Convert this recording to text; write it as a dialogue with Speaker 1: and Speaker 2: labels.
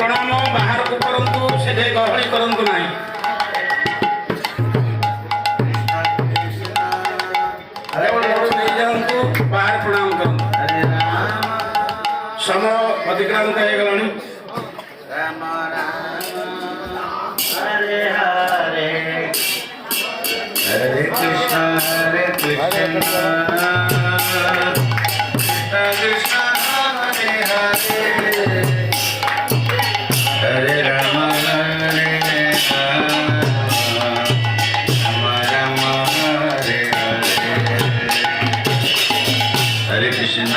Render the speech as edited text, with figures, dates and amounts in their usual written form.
Speaker 1: ପ୍ରଣାମ ବାହାରକୁ କରନ୍ତୁ, ସେଠି ଗହଳି କରନ୍ତୁ ନାହିଁ। ନେଇଯାଆନ୍ତୁ, ବାହାରେ ପ୍ରଣାମ କରନ୍ତୁ। ସମୟ ଅତିକ୍ରାନ୍ତ ହେଇଗଲାଣି।
Speaker 2: ରାମ ରାମ ହରେ ହରେ ହରେ କୃଷ୍ଣ କୃଷ୍ଣ କୃଷ୍ଣ ହରେ ହରେ हरे राम हरे राम राम हरे हरे हरे कृष्ण